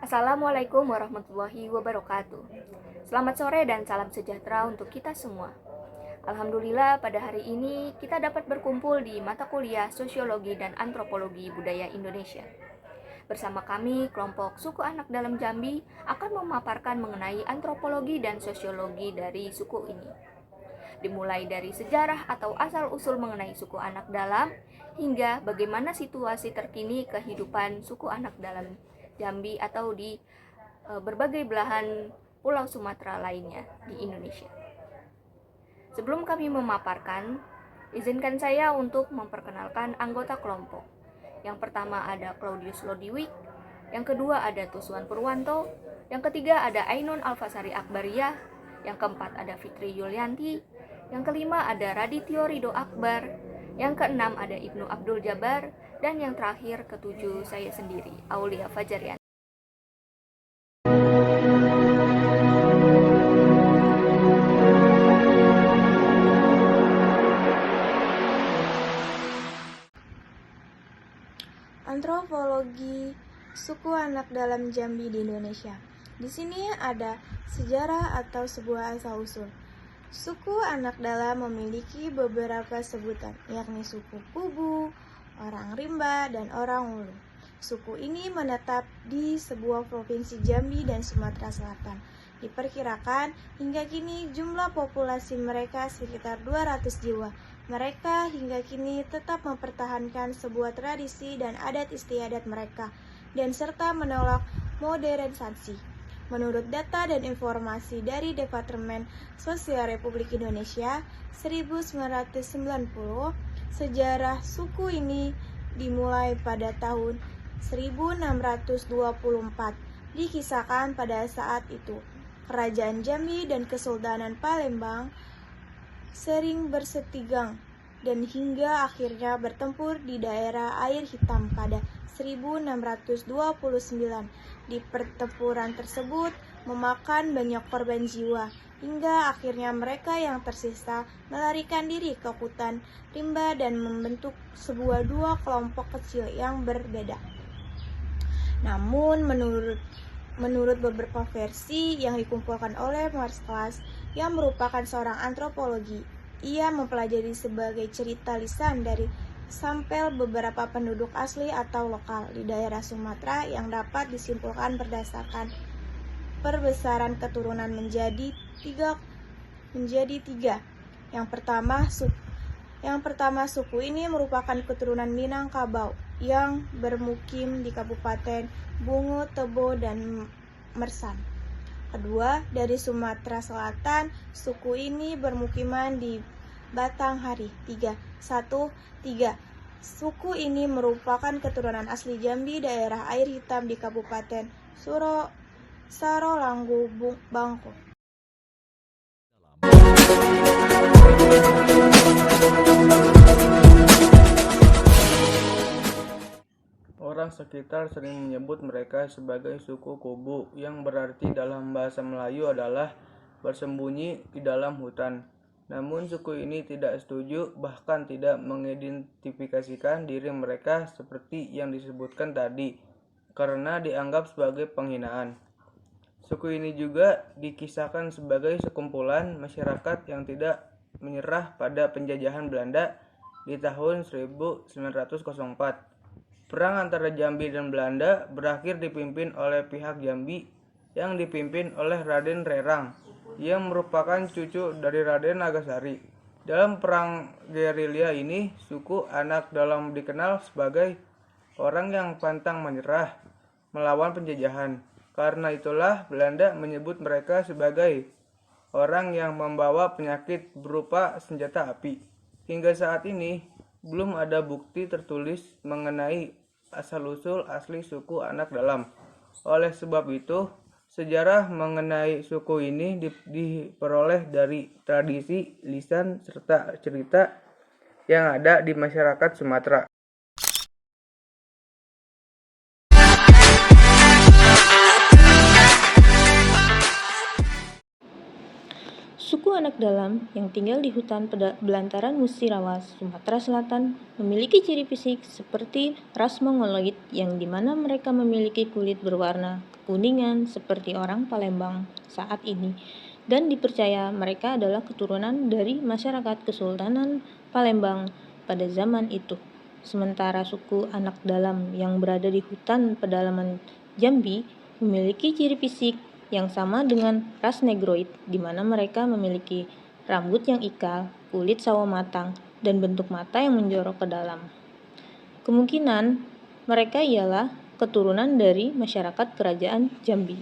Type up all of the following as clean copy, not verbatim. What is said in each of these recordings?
Assalamualaikum warahmatullahi wabarakatuh. Selamat sore dan salam sejahtera untuk kita semua. Alhamdulillah pada hari ini kita dapat berkumpul di mata kuliah Sosiologi dan Antropologi Budaya Indonesia. Bersama kami, kelompok suku anak dalam Jambi akan memaparkan mengenai antropologi dan sosiologi dari suku ini. Dimulai dari sejarah atau asal-usul mengenai suku anak dalam, hingga bagaimana situasi terkini kehidupan suku anak dalam Jambi atau di berbagai belahan pulau Sumatera lainnya di Indonesia. Sebelum kami memaparkan, izinkan saya untuk memperkenalkan anggota kelompok. Yang pertama ada Claudius Lodiwik, yang kedua ada Tuswan Purwanto, yang ketiga ada Ainun Alfasari Akbariyah, yang keempat ada Fitri Yulianti, yang kelima ada Radityo Ridho Akbar, yang keenam ada Ibnu Abdul Jabar, dan yang terakhir ketujuh saya sendiri, Aulia Fajarian. Antropologi suku anak dalam Jambi di Indonesia. Di sini ada sejarah atau sebuah asal-usul. Suku anak dalam memiliki beberapa sebutan, yakni suku Kubu, orang Rimba, dan orang Ulu. Suku ini menetap di sebuah provinsi Jambi dan Sumatera Selatan. Diperkirakan hingga kini jumlah populasi mereka sekitar 200 jiwa. Mereka hingga kini tetap mempertahankan sebuah tradisi dan adat istiadat mereka, dan serta menolak modernisasi. Menurut data dan informasi dari Departemen Sosial Republik Indonesia 1990, sejarah suku ini dimulai pada tahun 1624. Dikisahkan pada saat itu, Kerajaan Jambi dan Kesultanan Palembang sering bersetigang dan hingga akhirnya bertempur di daerah Air Hitam pada 1629. Di pertempuran tersebut memakan banyak korban jiwa, hingga akhirnya mereka yang tersisa melarikan diri ke hutan rimba dan membentuk sebuah dua kelompok kecil yang berbeda. Namun menurut beberapa versi yang dikumpulkan oleh Marskas yang merupakan seorang antropologi, ia mempelajari sebagai cerita lisan dari sampel beberapa penduduk asli atau lokal di daerah Sumatera yang dapat disimpulkan berdasarkan perbesaran keturunan menjadi tiga. Yang pertama suku ini merupakan keturunan Minangkabau yang bermukim di Kabupaten Bungo, Tebo, dan Mersan. Kedua, dari Sumatera Selatan, suku ini bermukiman di Batanghari. 3. Suku ini merupakan keturunan asli Jambi, daerah Air Hitam di Kabupaten Sarolanggo, Bangko. Orang sekitar sering menyebut mereka sebagai suku Kubu, yang berarti dalam bahasa Melayu adalah bersembunyi di dalam hutan. Namun suku ini tidak setuju, bahkan tidak mengidentifikasikan diri mereka seperti yang disebutkan tadi, karena dianggap sebagai penghinaan. Suku ini juga dikisahkan sebagai sekumpulan masyarakat yang tidak menyerah pada penjajahan Belanda di tahun 1904. Perang antara Jambi dan Belanda berakhir dipimpin oleh pihak Jambi yang dipimpin oleh Raden Rerang, yang merupakan cucu dari Raden Nagasari. Dalam perang gerilya ini, suku anak dalam dikenal sebagai orang yang pantang menyerah melawan penjajahan. Karena itulah Belanda menyebut mereka sebagai orang yang membawa penyakit berupa senjata api. Hingga saat ini, belum ada bukti tertulis mengenai asal-usul asli suku anak dalam. Oleh sebab itu, sejarah mengenai suku ini diperoleh dari tradisi, lisan, serta cerita yang ada di masyarakat Sumatera. Suku anak dalam yang tinggal di hutan belantaran Musirawas, Sumatera Selatan memiliki ciri fisik seperti ras Mongoloid yang dimana mereka memiliki kulit berwarna kekuningan seperti orang Palembang saat ini dan dipercaya mereka adalah keturunan dari masyarakat Kesultanan Palembang pada zaman itu. Sementara suku anak dalam yang berada di hutan pedalaman Jambi memiliki ciri fisik yang sama dengan ras Negroid, di mana mereka memiliki rambut yang ikal, kulit sawo matang, dan bentuk mata yang menjorok ke dalam. Kemungkinan mereka ialah keturunan dari masyarakat kerajaan Jambi.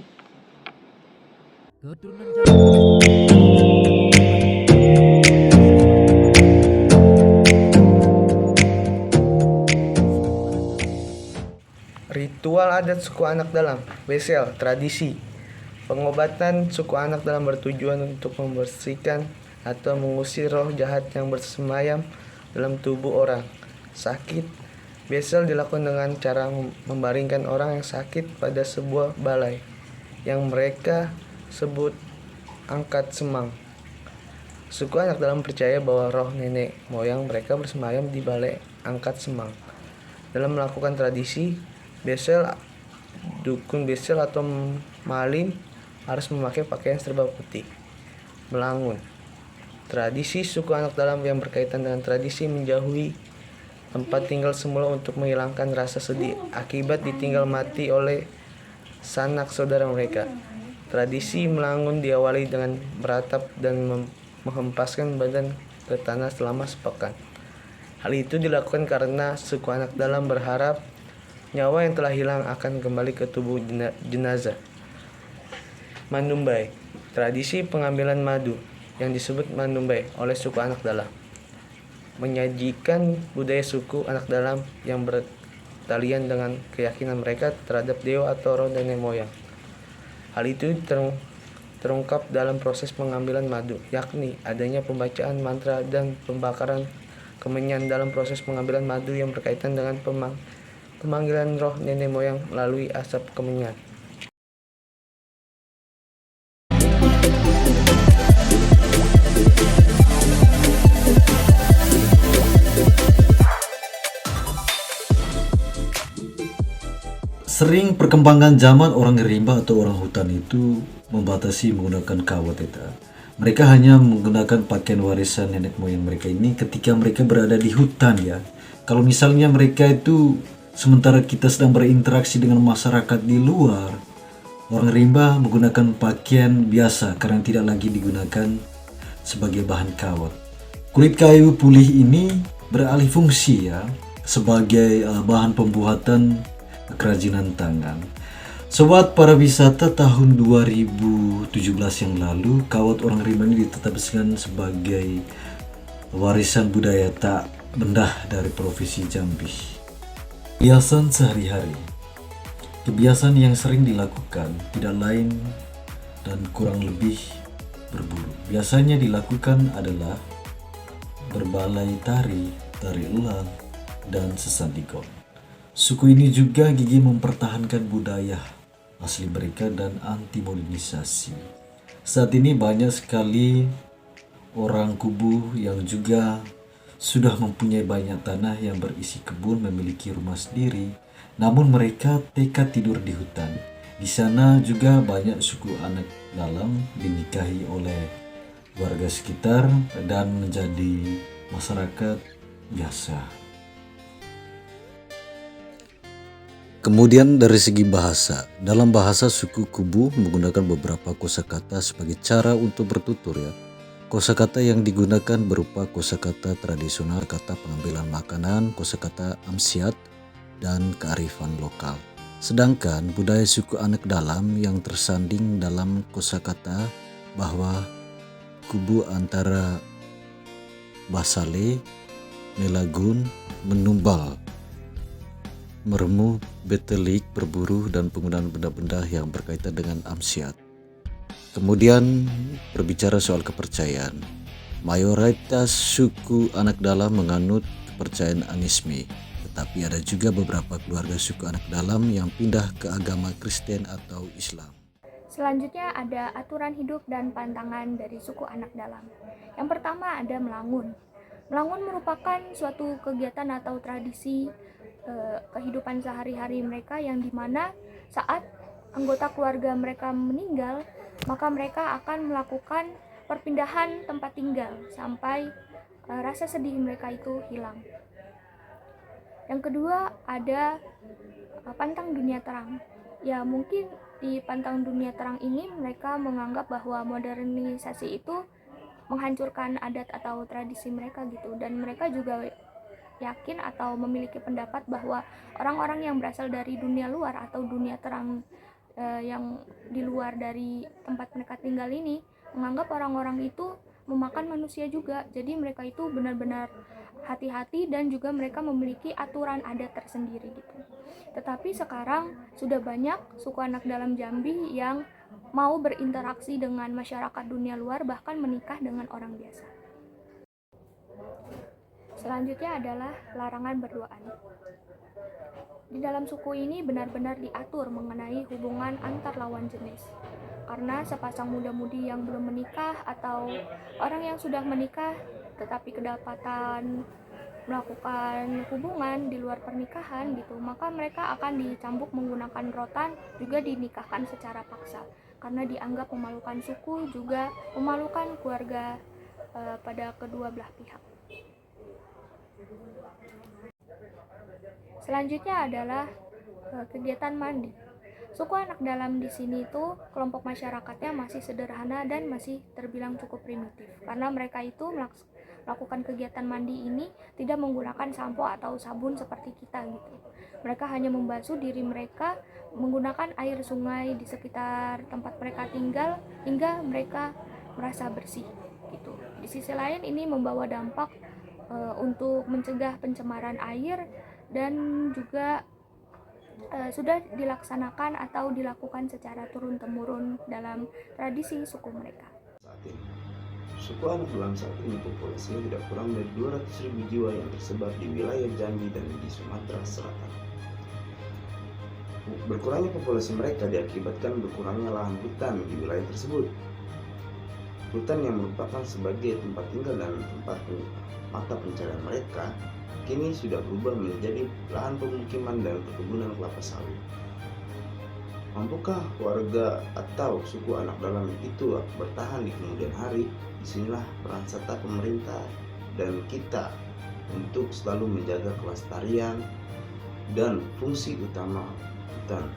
Ritual adat suku anak dalam, Besel, tradisi. Pengobatan suku anak dalam bertujuan untuk membersihkan atau mengusir roh jahat yang bersemayam dalam tubuh orang sakit. Besel dilakukan dengan cara membaringkan orang yang sakit pada sebuah balai yang mereka sebut angkat semang. Suku anak dalam percaya bahwa roh nenek moyang mereka bersemayam di balai angkat semang. Dalam melakukan tradisi Besel, dukun Besel atau malin harus memakai pakaian serba putih. Melangun. Tradisi suku anak dalam yang berkaitan dengan tradisi menjauhi tempat tinggal semula untuk menghilangkan rasa sedih akibat ditinggal mati oleh sanak saudara mereka. Tradisi melangun diawali dengan beratap dan menghempaskan badan ke tanah selama sepekan. Hal itu dilakukan karena suku anak dalam berharap nyawa yang telah hilang akan kembali ke tubuh jenazah. Mandumbai, tradisi pengambilan madu yang disebut Mandumbai oleh suku anak dalam, menyajikan budaya suku anak dalam yang bertalian dengan keyakinan mereka terhadap dewa atau roh nenek moyang. Hal itu terungkap dalam proses pengambilan madu, yakni adanya pembacaan mantra dan pembakaran kemenyan dalam proses pengambilan madu yang berkaitan dengan pemanggilan roh nenek moyang melalui asap kemenyan. Sering perkembangan zaman orang rimba atau orang hutan itu membatasi menggunakan kawat eta. Mereka hanya menggunakan pakaian warisan nenek moyang mereka ini ketika mereka berada di hutan ya. Kalau misalnya mereka itu sementara kita sedang berinteraksi dengan masyarakat di luar, orang rimba menggunakan pakaian biasa karena tidak lagi digunakan sebagai bahan kawat. Kulit kayu pulih ini beralih fungsi ya sebagai bahan pembuatan kerajinan tangan. Sobat para wisata, tahun 2017 yang lalu kawat orang rimba ini ditetapkan sebagai warisan budaya tak benda dari Provinsi Jambi. Kebiasaan sehari-hari. Kebiasaan yang sering dilakukan tidak lain dan kurang lebih berburu. Biasanya dilakukan adalah berbalai tari, tari elang, dan sesantikon. Suku ini juga gigih mempertahankan budaya asli mereka dan anti modernisasi. Saat ini banyak sekali orang Kubu yang juga sudah mempunyai banyak tanah yang berisi kebun, memiliki rumah sendiri, namun mereka tekad tidur di hutan. Di sana juga banyak suku anak dalam dinikahi oleh warga sekitar dan menjadi masyarakat biasa. Kemudian dari segi bahasa, dalam bahasa suku Kubu menggunakan beberapa kosakata sebagai cara untuk bertutur ya. Kosakata yang digunakan berupa kosakata tradisional, kata pengambilan makanan, kosakata amsiat, dan kearifan lokal. Sedangkan budaya suku anak dalam yang tersanding dalam kosakata bahwa Kubu antara Basale, Melagun, Menumbal, meremu, betelik, berburu, dan penggunaan benda-benda yang berkaitan dengan amsiat. Kemudian berbicara soal kepercayaan. Mayoritas suku anak dalam menganut kepercayaan anisme, tetapi ada juga beberapa keluarga suku anak dalam yang pindah ke agama Kristen atau Islam. Selanjutnya ada aturan hidup dan pantangan dari suku anak dalam. Yang pertama ada melangun. Melangun merupakan suatu kegiatan atau tradisi kehidupan sehari-hari mereka yang dimana saat anggota keluarga mereka meninggal, maka mereka akan melakukan perpindahan tempat tinggal sampai rasa sedih mereka itu hilang. Yang kedua ada pantang dunia terang. Ya mungkin di pantang dunia terang ini mereka menganggap bahwa modernisasi itu menghancurkan adat atau tradisi mereka gitu, dan mereka juga yakin atau memiliki pendapat bahwa orang-orang yang berasal dari dunia luar atau dunia terang yang di luar dari tempat mereka tinggal ini menganggap orang-orang itu memakan manusia juga. Jadi mereka itu benar-benar hati-hati dan juga mereka memiliki aturan adat tersendiri gitu. Tetapi sekarang sudah banyak suku anak dalam Jambi yang mau berinteraksi dengan masyarakat dunia luar, bahkan menikah dengan orang biasa. Selanjutnya adalah larangan berduaan. Di dalam suku ini benar-benar diatur mengenai hubungan antar lawan jenis. Karena sepasang muda-mudi yang belum menikah atau orang yang sudah menikah tetapi kedapatan melakukan hubungan di luar pernikahan gitu, maka mereka akan dicambuk menggunakan rotan, juga dinikahkan secara paksa karena dianggap memalukan suku, juga memalukan keluarga pada kedua belah pihak. Selanjutnya adalah kegiatan mandi. Suku anak dalam di sini itu kelompok masyarakatnya masih sederhana dan masih terbilang cukup primitif karena mereka itu melakukan kegiatan mandi ini tidak menggunakan sampo atau sabun seperti kita gitu. Mereka hanya membasuh diri mereka menggunakan air sungai di sekitar tempat mereka tinggal hingga mereka merasa bersih gitu. Di sisi lain ini membawa dampak untuk mencegah pencemaran air dan juga sudah dilaksanakan atau dilakukan secara turun-temurun dalam tradisi suku mereka. Saat ini, suku anak dalam saat ini populasinya tidak kurang dari 200.000 jiwa yang tersebar di wilayah Jambi dan di Sumatera Selatan. Berkurangnya populasi mereka diakibatkan berkurangnya lahan hutan di wilayah tersebut. Hutan yang merupakan sebagai tempat tinggal dan tempat mata pencarian mereka kini sudah berubah menjadi lahan pemukiman dan perkebunan kelapa sawit. Mampukah warga atau suku anak dalam itu bertahan di kemudian hari? Disinilah peran serta pemerintah dan kita untuk selalu menjaga kelestarian dan fungsi utama hutan.